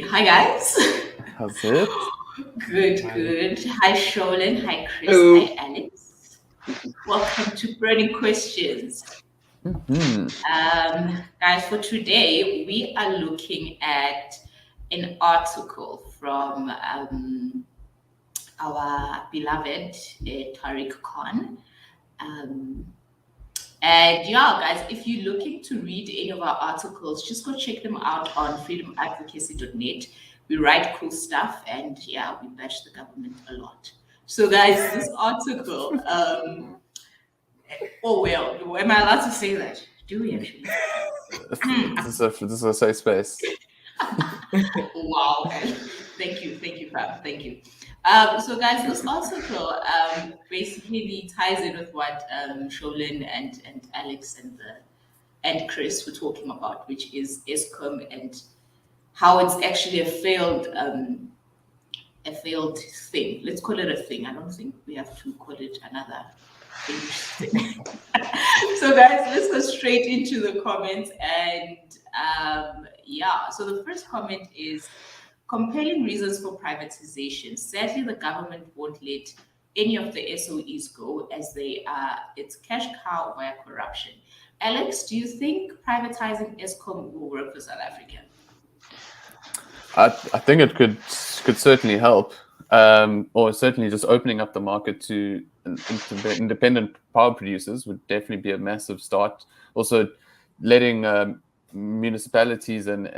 Hi guys. How's it? Good. Hi Sholin. Hi Chris. Hello. Hi Alex. Welcome to Burning Questions. Guys, for today we are looking at an article from our beloved Tariq Khan. And yeah, guys, if you're looking to read any of our articles, just go check them out on freedomadvocacy.net. We write cool stuff, and yeah, we bash the government a lot. So, guys, this article, oh well, am I allowed to say that? Do we actually? This is a safe space. Wow. Thank you, fam. Thank you. So, guys, this article basically ties in with what Sholin and Alex and Chris were talking about, which is Eskom and how it's actually a failed thing. Let's call it a thing. I don't think we have to call it another thing. So, guys, let's go straight into the comments. And yeah, so the first comment is compelling reasons for privatization. Sadly, the government won't let any of the SOEs go as they are its cash cow via corruption. Alex, do you think privatizing Eskom will work for South Africa? I think it could certainly help, or certainly just opening up the market to independent power producers would definitely be a massive start. Also, letting municipalities and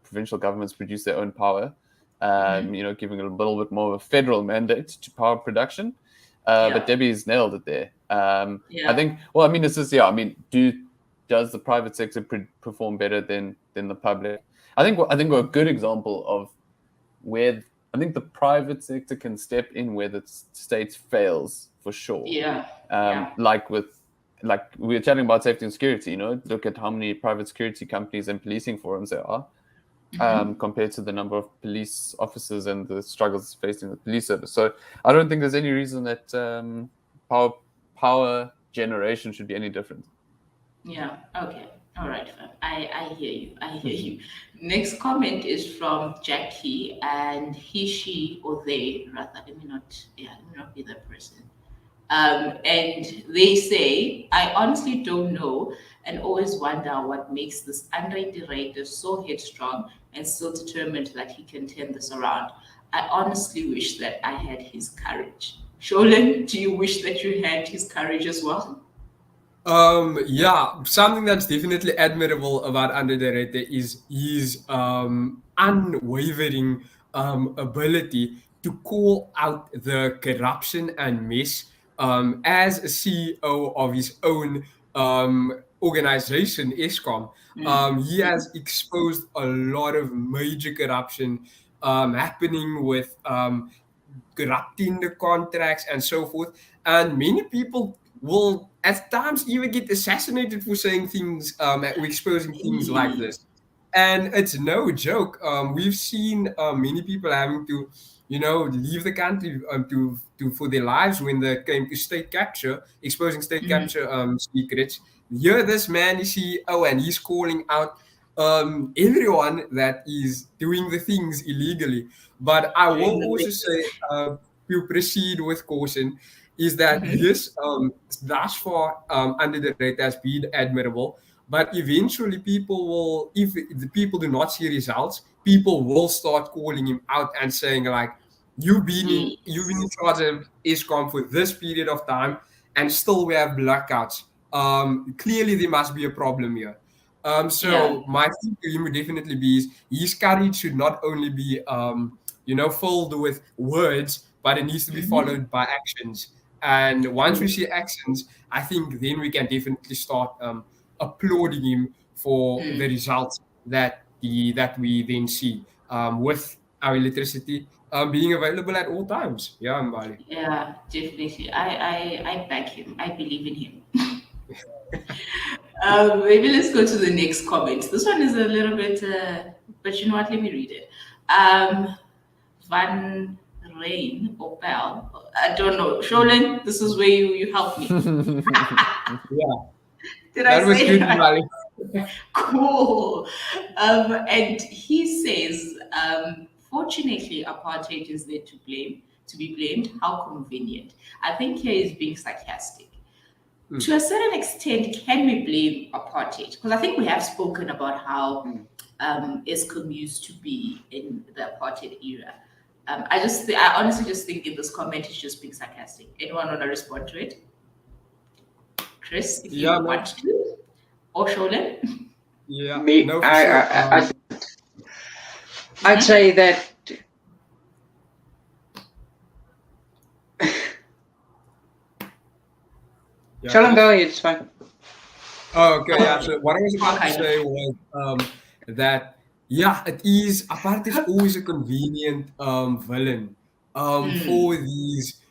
provincial governments produce their own power, giving a little bit more of a federal mandate to power production. But Debbie's nailed it there. I think. Well, I mean, does the private sector perform better than the public? I think a good example of where I think the private sector can step in where the state fails for sure. Like we were chatting about safety and security. Look at how many private security companies and policing forums there are, compared to the number of police officers and the struggles facing the police service. So I don't think there's any reason that power generation should be any different. Yeah. Okay. All right. I hear you. Next comment is from Jackie, and he, she, or they rather. Let me not be that person. And they say, I honestly don't know and always wonder what makes this Andre de Ruyter so headstrong and so determined that he can turn this around. I honestly wish that I had his courage. Sholin, do you wish that you had his courage as well? Yeah, something that's definitely admirable about Andre de Ruyter is his unwavering ability to call out the corruption and mess. As a CEO of his own organization, Eskom, he has exposed a lot of major corruption happening with corrupting the contracts and so forth. And many people will at times even get assassinated for saying things, exposing things like this. And it's no joke. We've seen many people having to, leave the country for their lives when they came to state capture, exposing state capture secrets. Here, this man is CEO, and he's calling out everyone that is doing the things illegally. But I will also say, to proceed with caution, is that yes, thus far Andre de Ruyter has been admirable, but eventually people will, if the people do not see results, people will start calling him out and saying like, you've been in charge of Eskom for this period of time, and still we have blackouts. Clearly there must be a problem here. My thing to him would definitely be is his courage should not only be filled with words, but it needs to be followed by actions. And once we see actions, I think then we can definitely start applauding him for the results that we then see with our electricity being available at all times. Yeah, Mbali. Yeah, definitely. I back him. I believe in him. Maybe let's go to the next comment. This one is a little bit, but you know what? Let me read it. Van Rain or Bell. I don't know. Sholin, this is where you help me. Did that I was say good, that? Mali. Cool. And he says, Fortunately, apartheid is there to be blamed. How convenient. I think here is being sarcastic. To a certain extent, can we blame apartheid? Because I think we have spoken about how Eskom used to be in the apartheid era. I honestly just think in this comment it's just being sarcastic. Anyone want to respond to it? Chris, if you want to, or Sholen? Yeah, Me, no, for sure. I'd say that tell him go ahead, it's fine. Oh, okay, yeah. So what I was about to say was that it is apartheid is always a convenient villain for these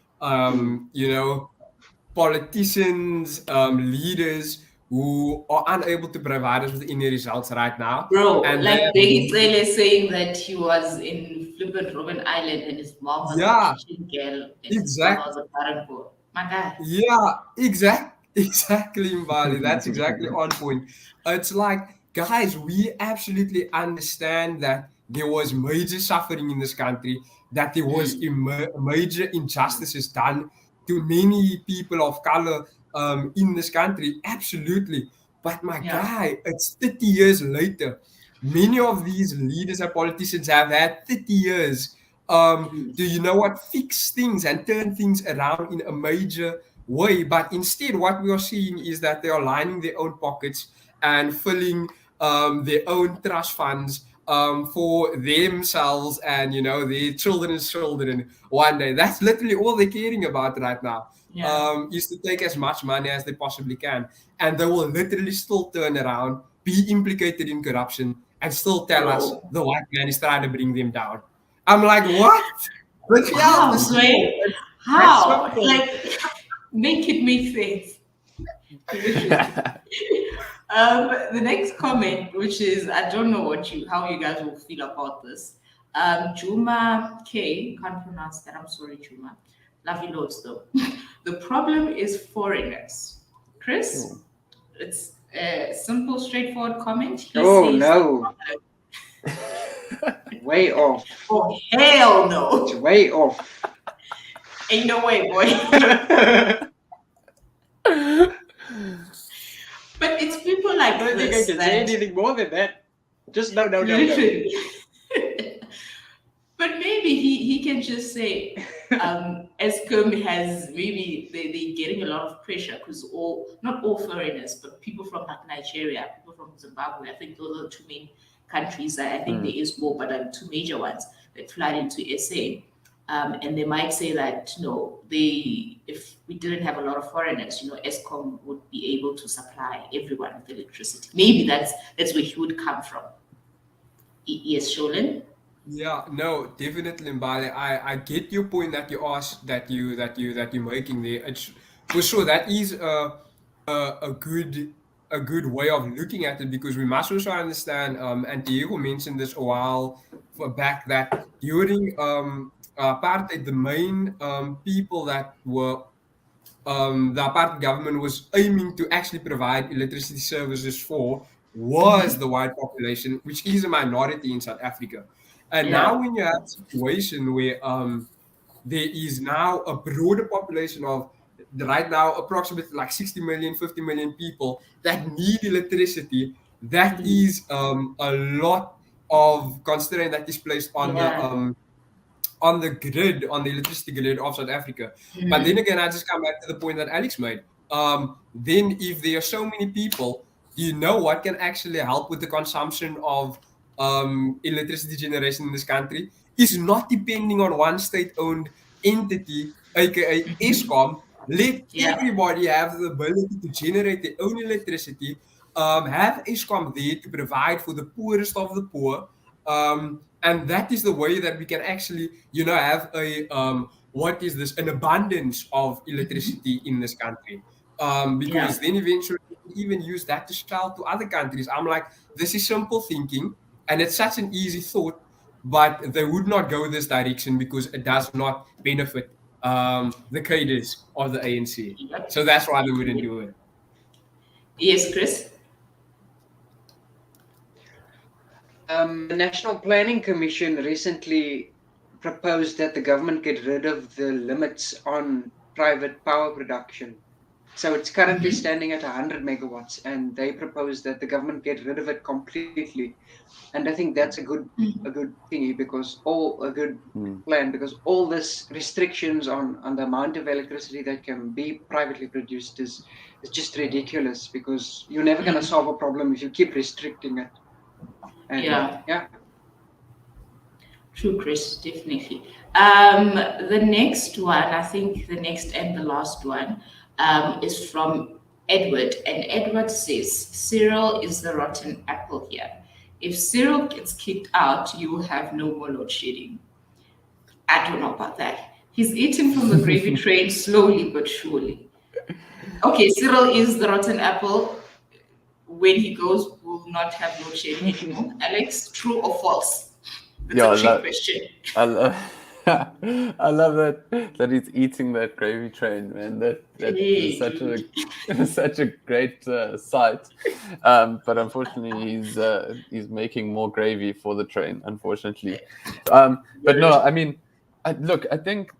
politicians, leaders who are unable to provide us with any results right now. Bro, And like then, Biggie Tsele saying that he was in flippant Robben Island and his mom was a kitchen girl and his mom was a parent boy. My guy. Yeah, exactly, Mbali. That's exactly on point. It's like, guys, we absolutely understand that there was major suffering in this country, that there was major injustices done to many people of color in this country. Absolutely. But my guy, it's 30 years later. Many of these leaders and politicians have had 30 years do you know what, fix things and turn things around in a major way. But instead, what we are seeing is that they are lining their own pockets and filling their own trust funds for themselves and their children's children one day. That's literally all they're caring about right now. Is to take as much money as they possibly can, and they will literally still turn around, be implicated in corruption, and still tell us the white man is trying to bring them down. I'm like, what? How, Sway? How? Like, make it make sense. The next comment, which is, I don't know how you guys will feel about this. Juma K, can't pronounce that. I'm sorry, Juma. Love you loads though. The problem is foreigners. Chris, it's a simple, straightforward comment. He says no. Way off. Oh, hell no. It's way off. Ain't no way, boy. But it's people like I don't think I can say anything more than that. Just no. But maybe he can just say Eskom has maybe they're getting a lot of pressure because not all foreigners, but people from like Nigeria, people from Zimbabwe, I think those are the two main countries. I think there is more, but two major ones that flood into SA. And they might say that if we didn't have a lot of foreigners, Eskom would be able to supply everyone with electricity. Maybe that's where he would come from. Yes, Sholen. Yeah, no, definitely, Mbali. I get your point that you asked that you're making there. It's, for sure, that is a good way of looking at it, because we must also understand, and Diego mentioned this a while back, that during apartheid, the main people that were the apartheid government was aiming to actually provide electricity services for was the white population, which is a minority in South Africa. And now when you have a situation where there is now a broader population of right now approximately like 60 million, 50 million people that need electricity, that is a lot of constraint that is placed on the grid, on the electricity grid of South Africa. But then again, I just come back to the point that Alex made. Then if there are so many people, you know what can actually help with the consumption of electricity generation in this country is not depending on one state-owned entity, aka Eskom. Let everybody have the ability to generate their own electricity. Have Eskom there to provide for the poorest of the poor. And that is the way that we can actually, have an abundance of electricity in this country. Because then eventually we even use that to sell to other countries. I'm like, this is simple thinking, and it's such an easy thought, but they would not go this direction because it does not benefit the cadres of the ANC. So that's why they wouldn't do it. Yes, Chris. The National Planning Commission recently proposed that the government get rid of the limits on private power production. So it's currently standing at 100 megawatts, and they propose that the government get rid of it completely. And I think that's a good thingy, because a good plan, because all this restrictions on the amount of electricity that can be privately produced is just ridiculous, because you're never going to solve a problem if you keep restricting it. And Yeah. True, Chris, definitely. The next one, I think the next and the last one, is from Edward. And Edward says, Cyril is the rotten apple here. If Cyril gets kicked out, you will have no more load shedding. I don't know about that. He's eating from the gravy train slowly but surely. Okay, Cyril is the rotten apple. When he goes, we'll not have load shedding anymore. Alex, true or false? That's a trick question. I love that he's eating that gravy train, man. That is such a great sight. But unfortunately, he's making more gravy for the train. Unfortunately, but no, I mean, I think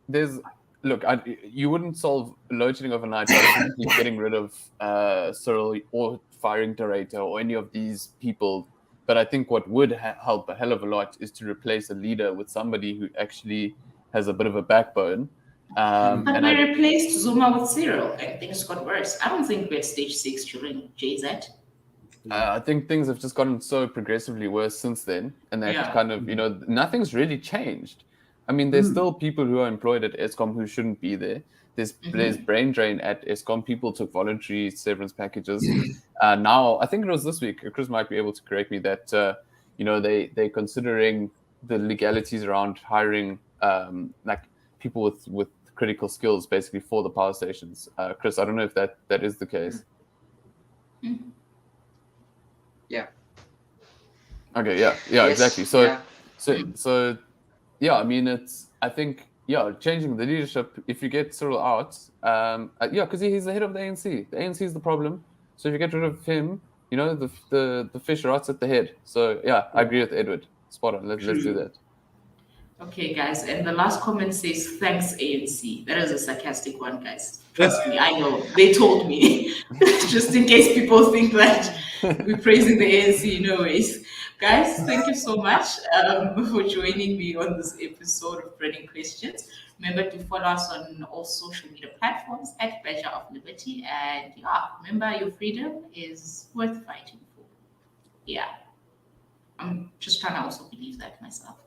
you wouldn't solve load shedding overnight by simply getting rid of Cyril or firing Derator or any of these people. But I think what would help a hell of a lot is to replace a leader with somebody who actually has a bit of a backbone. But we replaced Zuma with Cyril, and things got worse. I don't think we're at stage 6 during JZ. I think things have just gotten so progressively worse since then, and that kind of, nothing's really changed. I mean, there's still people who are employed at Eskom who shouldn't be there. There's brain drain at Eskom. People took voluntary severance packages. Now, I think it was this week, Chris might be able to correct me, that they're considering the legalities around hiring like people with critical skills basically for the power stations. Chris, I don't know if that is the case. Yeah. Okay. Yeah. Yes, Exactly. So yeah, I mean, I think changing the leadership. If you get Cyril out, because he's the head of the ANC. The ANC is the problem. So if you get rid of him, the fish rots at the head. So yeah, I agree with Edward. Spot on. Let's do that. Okay, guys, and the last comment says, thanks, ANC. That is a sarcastic one, guys. Trust me, I know. They told me. Just in case people think that we're praising the ANC. No ways. Guys, thank you so much for joining me on this episode of Burning Questions. Remember to follow us on all social media platforms at Badger of Liberty. And remember, your freedom is worth fighting for. Yeah. I'm just trying to also believe that myself.